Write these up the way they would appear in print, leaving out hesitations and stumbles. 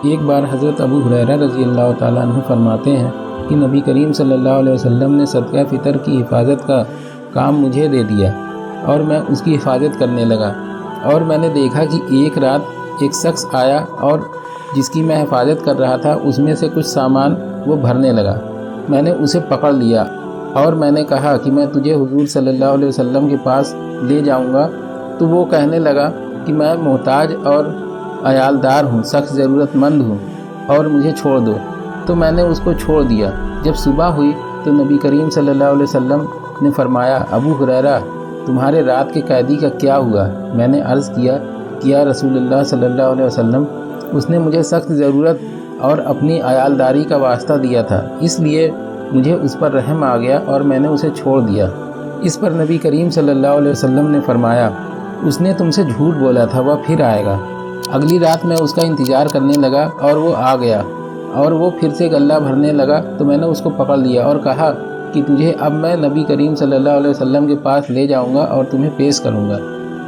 ایک بار حضرت ابو ہریرہ رضی اللہ تعالیٰ عنہ فرماتے ہیں کہ نبی کریم صلی اللہ علیہ وسلم نے صدقہ فطر کی حفاظت کا کام مجھے دے دیا اور میں اس کی حفاظت کرنے لگا، اور میں نے دیکھا کہ ایک رات ایک شخص آیا اور جس کی میں حفاظت کر رہا تھا اس میں سے کچھ سامان وہ بھرنے لگا۔ میں نے اسے پکڑ لیا اور میں نے کہا کہ میں تجھے حضور صلی اللہ علیہ وسلم کے پاس لے جاؤں گا، تو وہ کہنے لگا کہ میں محتاج اور عیالدار ہوں، سخت ضرورت مند ہوں اور مجھے چھوڑ دو۔ تو میں نے اس کو چھوڑ دیا۔ جب صبح ہوئی تو نبی کریم صلی اللہ علیہ وسلم نے فرمایا، ابو ہریرہ تمہارے رات کے قیدی کا کیا ہوا؟ میں نے عرض کیا کہ یا رسول اللہ صلی اللہ علیہ وسلم، اس نے مجھے سخت ضرورت اور اپنی عیالداری کا واسطہ دیا تھا، اس لیے مجھے اس پر رحم آ گیا اور میں نے اسے چھوڑ دیا۔ اس پر نبی کریم صلی اللہ علیہ وسلم نے فرمایا، اس نے تم سے جھوٹ بولا تھا، وہ پھر آئے گا۔ اگلی رات میں اس کا انتظار کرنے لگا اور وہ آ گیا اور وہ پھر سے غلہ بھرنے لگا، تو میں نے اس کو پکڑ لیا اور کہا کہ تجھے اب میں نبی کریم صلی اللہ علیہ وسلم کے پاس لے جاؤں گا اور تمہیں پیش کروں گا۔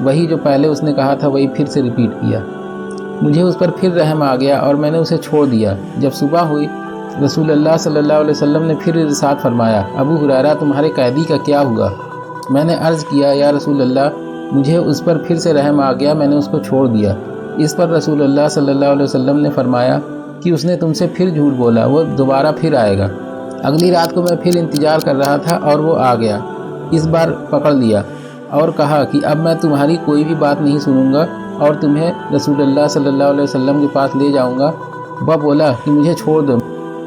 وہی جو پہلے اس نے کہا تھا وہی پھر سے ریپیٹ کیا۔ مجھے اس پر پھر رحم آ گیا اور میں نے اسے چھوڑ دیا۔ جب صبح ہوئی رسول اللہ صلی اللہ علیہ وسلم نے پھر ارشاد فرمایا، ابو ہریرہ تمہارے قیدی کا کیا ہوا؟ میں نے عرض کیا، یا رسول اللہ مجھے اس پر پھر سے رحم آ گیا، میں نے اس کو چھوڑ دیا۔ اس پر رسول اللہ صلی اللہ علیہ وسلم نے فرمایا کہ اس نے تم سے پھر جھوٹ بولا، وہ دوبارہ پھر آئے گا۔ اگلی رات کو میں پھر انتظار کر رہا تھا اور وہ آ گیا، اس بار پکڑ لیا اور کہا کہ اب میں تمہاری کوئی بھی بات نہیں سنوں گا اور تمہیں رسول اللہ صلی اللہ علیہ وسلم کے پاس لے جاؤں گا۔ وہ بولا کہ مجھے چھوڑ دو،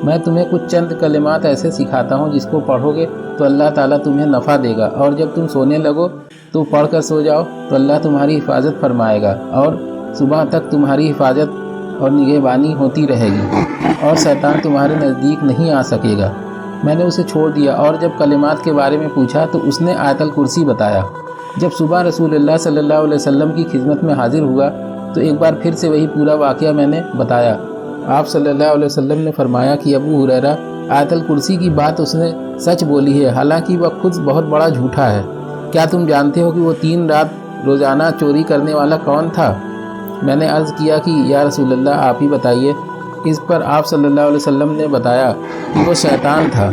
میں تمہیں کچھ چند کلمات ایسے سکھاتا ہوں جس کو پڑھو گے تو اللہ تعالیٰ تمہیں نفع دے گا، اور جب تم سونے لگو تو پڑھ کر سو جاؤ تو اللہ تمہاری حفاظت فرمائے گا، اور صبح تک تمہاری حفاظت اور نگہبانی ہوتی رہے گی اور شیطان تمہارے نزدیک نہیں آ سکے گا۔ میں نے اسے چھوڑ دیا اور جب کلمات کے بارے میں پوچھا تو اس نے آیت الکرسی بتایا۔ جب صبح رسول اللہ صلی اللہ علیہ وسلم کی خدمت میں حاضر ہوا تو ایک بار پھر سے وہی پورا واقعہ میں نے بتایا۔ آپ صلی اللہ علیہ وسلم نے فرمایا کہ ابو ہریرہ آیت الکرسی کی بات اس نے سچ بولی ہے، حالانکہ وہ خود بہت بڑا جھوٹا ہے۔ کیا تم جانتے ہو کہ وہ 3 رات روزانہ چوری کرنے والا کون تھا؟ میں نے عرض کیا کہ یا رسول اللہ آپ ہی بتائیے۔ اس پر آپ صلی اللہ علیہ وسلم نے بتایا کہ وہ شیطان تھا۔